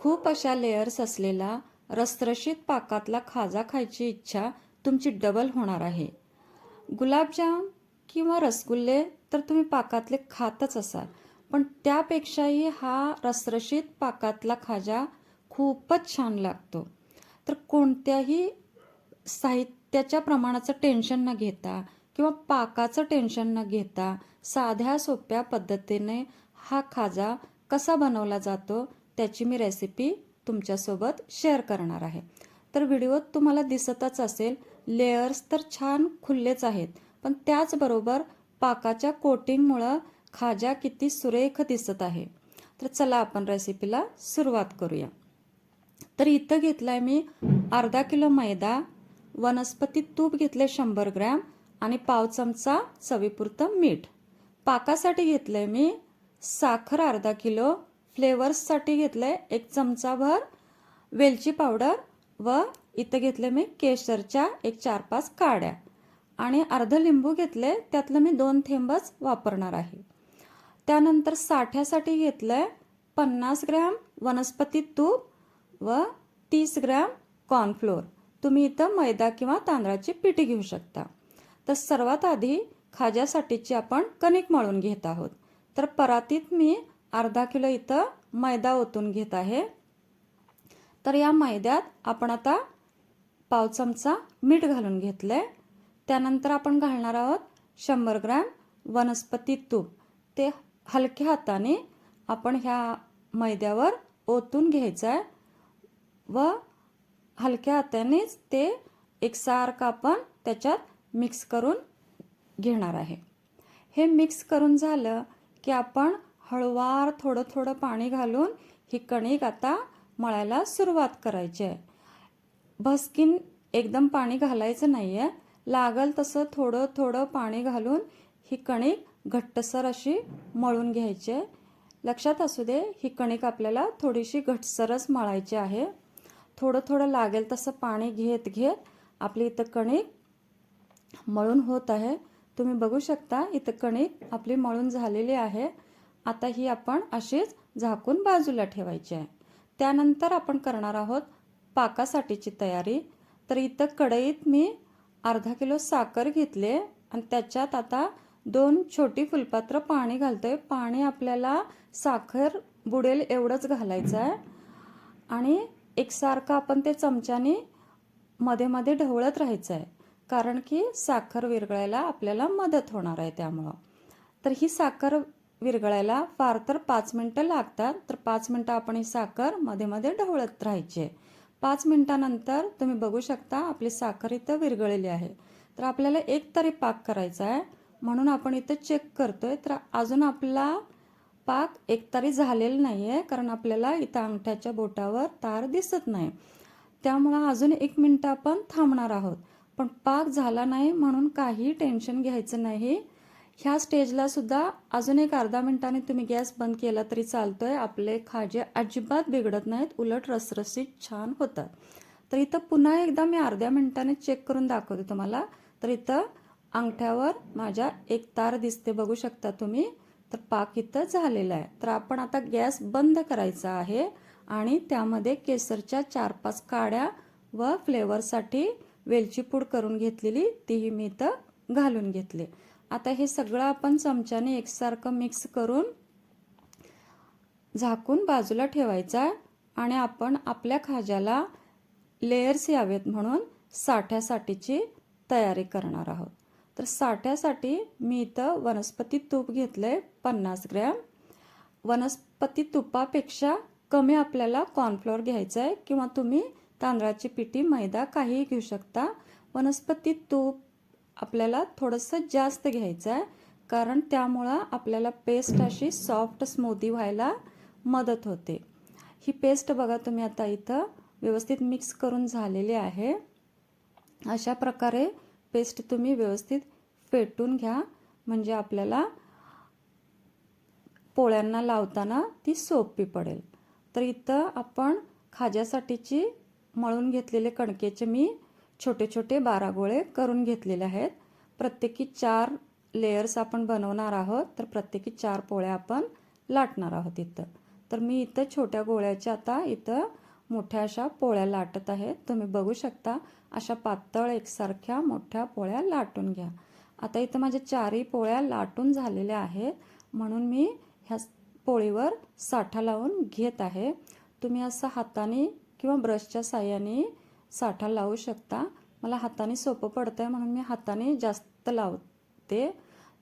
खूप अशा लेयर्स असलेला रसरशीत पाकातला खाजा खायची इच्छा तुमची डबल होणार आहे. गुलाबजाम किंवा रसगुल्ले तर तुम्ही पाकातले खातच असाल, पण त्यापेक्षाही हा रसरशीत पाकातला खाजा खूपच छान लागतो. तर कोणत्याही साहित्याच्या प्रमाणाचं टेन्शन न घेता किंवा पाकाचं टेन्शन न घेता साध्या सोप्या पद्धतीने हा खाजा कसा बनवला जातो त्याची मी रेसिपी तुमच्यासोबत शेअर करणार आहे. तर व्हिडिओत तुम्हाला दिसतच असेल, लेयर्स तर छान खुल्लेच आहेत, पण त्याचबरोबर पाकाच्या कोटिंगमुळं खाजा किती सुरेख दिसत आहे. तर चला आपण रेसिपीला सुरुवात करूया. तर इथं घेतलाय मी अर्धा किलो मैदा, वनस्पती तूप घेतले 100 ग्रॅम आणि पाव चमचा चवीपुरतं मीठ. पाकासाठी घेतलंय मी साखर अर्धा किलो, फ्लेवर्ससाठी घेतलंय 1 चमचाभर वेलची पावडर व इथं घेतले मी केशरच्या 4-5 काड्या आणि अर्ध लिंबू घेतले, त्यातलं मी 2 थेंबच वापरणार आहे. त्यानंतर साठ्यासाठी घेतलंय 50 ग्रॅम वनस्पती तूप व 30 ग्रॅम कॉर्नफ्लोअर. तुम्ही इथं मैदा किंवा तांदळाची पिठी घेऊ शकता. तर सर्वात आधी खाज्यासाठीची आपण कणिक मळून घेत आहोत. तर परातीत मी अर्धा किलो इथं मैदा ओतून घेत आहे. तर या मैद्यात आपण आता पाव चमचा मीठ घालून घेतलंय. त्यानंतर आपण घालणार आहोत 100 ग्रॅम वनस्पती तूप. ते हलक्या हाताने आपण ह्या मैद्यावर ओतून घ्यायचं आहे व हलक्या हातानेच ते एकसारखं आपण त्याच्यात मिक्स करून घेणार आहे. हे मिक्स करून झालं की आपण हळूवार थोडं थोडं पाणी घालून ही कणिक आता मळायला सुरुवात करायची आहे. भसकीन एकदम पाणी घालायचं नाही आहे, लागल तसं थोडं थोडं पाणी घालून ही कणिक घट्टसर अशी मळून घ्यायची आहे. लक्षात असू दे, ही कणिक आपल्याला थोडीशी घट्टसरच मळायची आहे. थोडं थोडं लागेल तसं पाणी घेत घेत आपली इथं कणिक मळून होत आहे. तुम्ही बघू शकता इथं कणिक आपली मळून झालेली आहे. आता ही आपण अशीच झाकून बाजूला ठेवायची आहे. त्यानंतर आपण करणार आहोत पाकासाठीची तयारी. तर इथं कढईत मी अर्धा किलो साखर घेतले आणि त्याच्यात आता 2 छोटी फुलपात्र पाणी घालतोय. पाणी आपल्याला साखर बुडेल एवढंच घालायचं आहे आणि एकसारखं आपण ते चमच्याने मध्ये मध्ये ढवळत राहायचं आहे, कारण की साखर विरघळायला आपल्याला मदत होणार आहे त्यामुळं. तर ही साखर विरघळायला फार तर 5 मिनटं लागतात. तर 5 मिनटं आपण ही साखर मध्ये मध्ये ढवळत राहायची आहे. 5 मिनटानंतर तुम्ही बघू शकता आपली साखर इथं विरघळलेली आहे. तर आपल्याला एक तरी पाक करायचा आहे, म्हणून आपण इथं चेक करतोय. तर अजून आपला पाक एकतारी झालेला नाही आहे, कारण आपल्याला इथं अंगठ्याच्या बोटावर तार दिसत नाही. त्यामुळं अजून 1 मिनटं आपण थांबणार आहोत. पण पाक झाला नाही म्हणून काही टेन्शन घ्यायचं नाही. ह्या स्टेजला सुद्धा अजून एक अर्धा मिनिटाने तुम्ही गॅस बंद केला तरी चालतोय. आपले खाजे अजिबात बिघडत नाहीत, उलट रसरशीत छान होतात. तर इथं पुन्हा एकदा मी अर्ध्या मिनिटाने चेक करून दाखवते तुम्हाला. तर इथं अंगठ्यावर माझ्या एक तार दिसते, बघू शकता तुम्ही. तर पाक इथं झालेला आहे. तर आपण आता गॅस बंद करायचा आहे आणि त्यामध्ये केसरच्या 4-5 काड्या व फ्लेवरसाठी वेलची पूड करून घेतलेली तीही मी इथं घालून घेतले. आता हे सगळं आपण चमच्याने एकसारखं मिक्स करून झाकून बाजूला ठेवायचं आहे आणि आपण आपल्या खाज्याला लेयर्स यावेत म्हणून साठ्यासाठीची तयारी करणार आहोत. तर साठ्यासाठी मी इथं वनस्पती तूप घेतलंय 50 ग्रॅम. वनस्पती तुपापेक्षा कमी आपल्याला कॉर्नफ्लोअर घ्यायचं आहे किंवा तुम्ही तांदळाची पिठी, मैदा काहीही घेऊ शकता. वनस्पती तूप आपल्याला थोडंसं जास्त घ्यायचं आहे, कारण त्यामुळं आपल्याला पेस्ट अशी सॉफ्ट स्मूदी व्हायला मदत होते. ही पेस्ट बघा तुम्ही आता इथं व्यवस्थित मिक्स करून झालेली आहे. अशा प्रकारे पेस्ट तुम्ही व्यवस्थित फेटून घ्या, म्हणजे आपल्याला पोळ्यांना लावताना ती सोपी पडेल. तर इथं आपण खाज्यासाठीची मळून घेतलेले कणकेचे मी छोटे छोटे 12 गोळे करून घेतलेले आहेत. प्रत्येकी 4 लेयर्स आपण बनवणार आहोत. तर प्रत्येकी 4 पोळ्या आपण लाटणार आहोत इथं. तर मी इथं छोट्या गोळ्याच्या आता इथं मोठ्या अशा पोळ्या लाटत आहे. तुम्ही बघू शकता अशा पातळ एकसारख्या मोठ्या पोळ्या लाटून घ्या. आता इथं माझ्या 4ही पोळ्या लाटून झालेल्या आहेत, म्हणून मी ह्या पोळीवर साठा लावून घेत आहे. तुम्ही असं हाताने किंवा ब्रशच्या साहाय्याने साठा लावू शकता. मला हाताने सोपं पडतं आहे म्हणून मी हाताने जास्त लावते.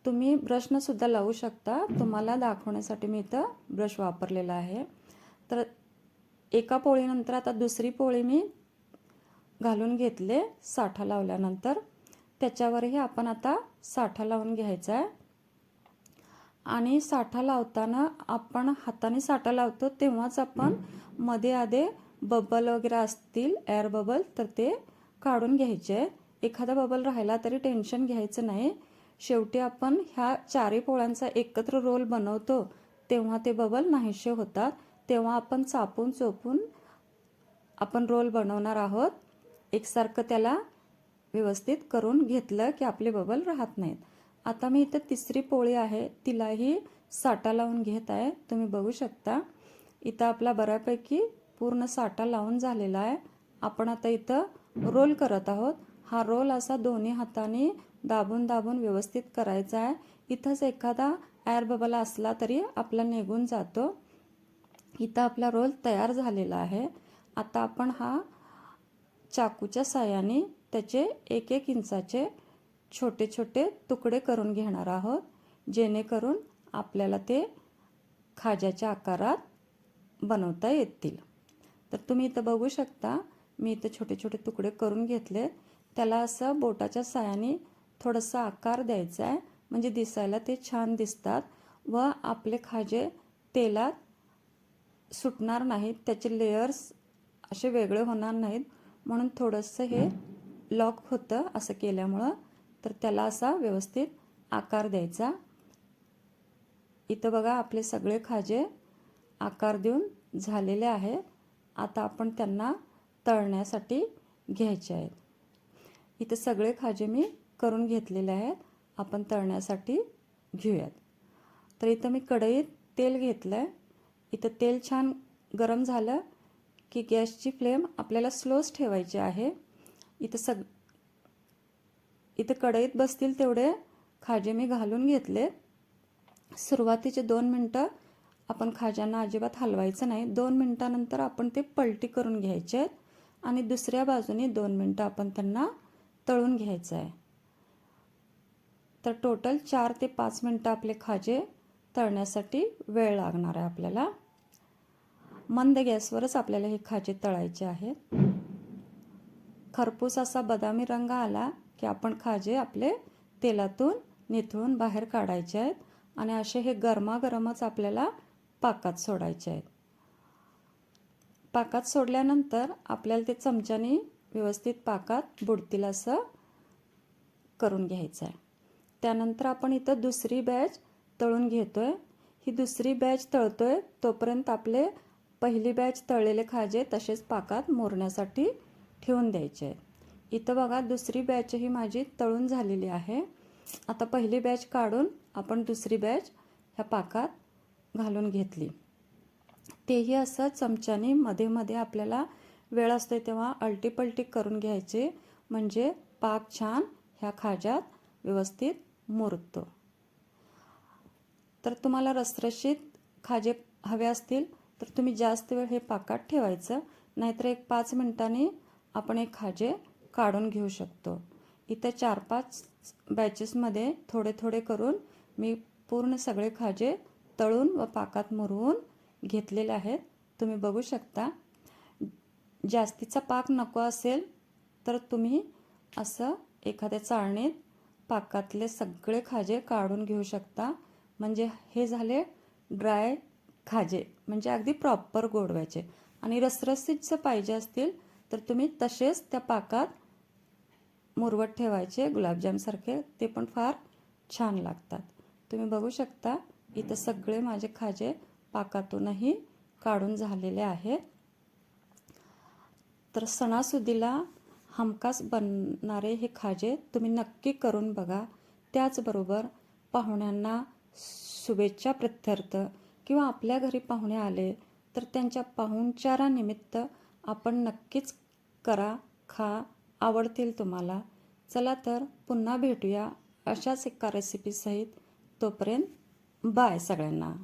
तुम्ही ब्रशनं सुद्धा लावू शकता. तुम्हाला दाखवण्यासाठी मी इथं ब्रश वापरलेला आहे. तर एका पोळीनंतर आता दुसरी पोळी मी घालून घेतले. साठा लावल्यानंतर त्याच्यावरही आपण आता साठा लावून घ्यायचा आहे. आणि साठा लावताना आपण हाताने साठा लावतो तेव्हाच आपण मध्ये आधे बबल वगैरे असतील, एअर बबल, तर ते काढून घ्यायचे. एखादा बबल राहिला तरी टेन्शन घ्यायचं नाही. शेवटी आपण ह्या 4ही पोळ्यांचा एकत्र रोल बनवतो तेव्हा ते बबल नाहीसे होतात. तेव्हा आपण चापून चोपून आपण रोल बनवणार आहोत. एकसारखं त्याला व्यवस्थित करून घेतलं की आपले बबल राहत नाहीत. आता मी इथं तिसरी पोळी आहे तिलाही साठा लावून घेत आहे. तुम्ही बघू शकता इथं आपला बऱ्यापैकी पूर्ण साठा लावून झालेला आहे. आपण आता इथं रोल करत आहोत. हा रोल असा दोन्ही हाताने दाबून दाबून व्यवस्थित करायचा आहे. इथंच एखादा एअर बबल असला तरी आपला निघून जातो. इथं आपला रोल तयार झालेला आहे. आता आपण हा चाकूच्या साहाय्याने त्याचे 1-1 इंचाचे छोटे छोटे तुकडे करून घेणार आहोत, जेणेकरून आपल्याला ते खाज्याच्या आकारात बनवता येतील. तर तुम्ही इथं बघू शकता मी इथं छोटे छोटे तुकडे करून घेतले. त्याला असं बोटाच्या साहाय्याने थोडासा आकार द्यायचा आहे, म्हणजे दिसायला ते छान दिसतात व आपले खाजे तेलात सुटणार नाहीत, त्याचे लेयर्स असे वेगळे होणार नाहीत. म्हणून थोडंसं हे लॉक होतं असं केल्यामुळं. तर त्याला असा व्यवस्थित आकार द्यायचा. इथं बघा आपले सगळे खाजे आकार देऊन झालेले आहेत. आता आपण त्यांना तळण्यासाठी घ्यायचे आहेत. इथं सगळे खाजे मी करून घेतलेले आहेत. आपण तळण्यासाठी घेऊयात. तर इथं मी कढईत तेल घेतलं आहे. इथं तेल छान गरम झालं की गॅसची फ्लेम आपल्याला स्लोच ठेवायची आहे. इथं कढईत बसतील तेवढे खाजे मी घालून घेतले. सुरुवातीचे 2 मिनटं आपण खाज्यांना अजिबात हलवायचं नाही. 2 मिनटानंतर आपण ते पलटी करून घ्यायचे आहेत आणि दुसऱ्या बाजूने 2 मिनटं आपण त्यांना तळून घ्यायचं आहे. तर टोटल 4 ते 5 मिनटं आपले खाजे तळण्यासाठी वेळ लागणार आहे आपल्याला. मंद गॅसवरच आपल्याला हे खाजे तळायचे आहेत. खरपूस असा बदामी रंग आला की आपण खाजे आपले तेलातून निथळून बाहेर काढायचे आहेत आणि असे हे गरमागरमच आपल्याला पाकात सोडायचे आहेत. पाकात सोडल्यानंतर आपल्याला ते चमच्याने व्यवस्थित पाकात बुडतील असं करून घ्यायचं आहे. त्यानंतर आपण इथं दुसरी बॅच तळून घेतोय. ही दुसरी बॅच तळतोय तोपर्यंत आपले पहिली बॅच तळलेले खाजे तसेच पाकात मुरण्यासाठी ठेवून द्यायचे आहेत. इथं बघा दुसरी बॅचही माझी तळून झालेली आहे. आता पहिली बॅच काढून आपण दुसरी बॅच ह्या पाकात घालून घेतली. तेही असं चमच्याने मध्ये मध्ये आपल्याला वेळ असते तेव्हा अलटीपलटी करून घ्यायचे, म्हणजे पाक छान ह्या खाज्यात व्यवस्थित मुरतो. तर तुम्हाला रसरशीत खाजे हवे असतील तर तुम्ही जास्त वेळ हे पाकात ठेवायचं, नाहीतर 1-5 मिनिटांनी आपण एक खाजे काढून घेऊ शकतो. इथं 4-5 बॅचेसमध्ये थोडे थोडे करून मी पूर्ण सगळे खाजे तळून व पाकात मुरवून घेतलेले आहेत. तुम्ही बघू शकता. जास्तीचा पाक नको असेल तर तुम्ही असं एखाद्या चाळणीत पाकातले सगळे खाजे काढून घेऊ शकता. म्हणजे हे झाले ड्राय खाजे, म्हणजे अगदी प्रॉपर गोडव्याचे. आणि रसरशीत जर पाहिजे असतील तर तुम्ही तसेच त्या पाकात मुरवत ठेवायचे गुलाबजामसारखे, ते पण फार छान लागतात. तुम्ही बघू शकता इथं सगळे माझे खाजे पाकातूनही काढून झालेले आहेत. तर सणासुदीला हमखास बनणारे हे खाजे तुम्ही नक्की करून बघा. त्याचबरोबर पाहुण्यांना शुभेच्छा प्रत्यर्थ किंवा आपल्या घरी पाहुणे आले तर त्यांच्या पाहुणचारानिमित्त आपण नक्कीच करा, खा, आवडतील तुम्हाला. चला तर पुन्हा भेटूया अशाच एका रेसिपीसहित. तोपर्यंत बाय सगळ्यांना.